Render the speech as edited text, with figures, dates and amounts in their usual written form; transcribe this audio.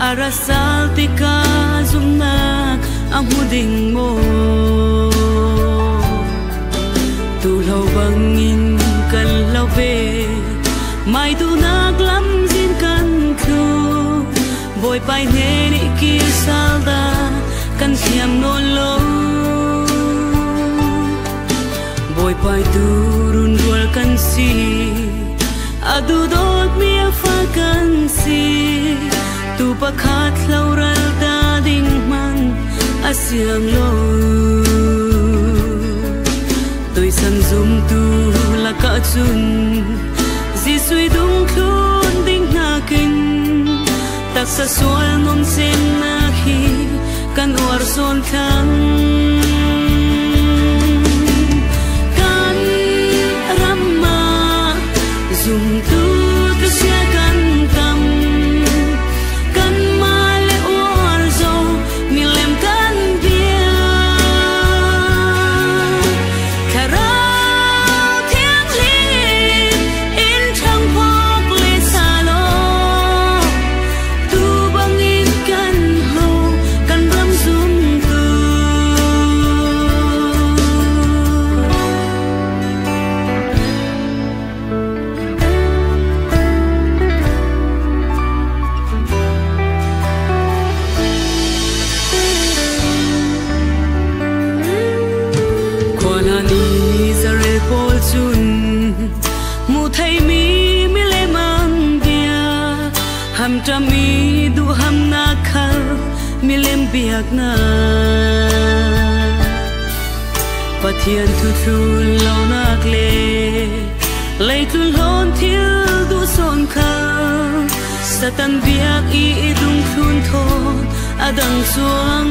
arasal tika zumnak ang huding mo tulaw bangin kalaw be mai tu naglam zin kan thu boy pai ne ni ki salda kan siam no lo boy pai tu run dual kan si adu dot mi fa kan si tu pakhat laural da ding man asiam lo tôi san zum tu la ka chun di suy dung khun ding na kin tak sa sual nom sen na khi kan or son thang kan ramma zum tu ka sia kan tam kan ma le or zo mi lem kan bia karao thiang lin in thang phok le sa lo tu bang in kan ho kan ram zum tu Kwanani zare pol chun mu thai mi mi le mang bia ham tra mi du ham na khal mi lem biak na pathian thu thu lo nak le lei tu lon thil du son khal satan biak i dung thun thon adang suang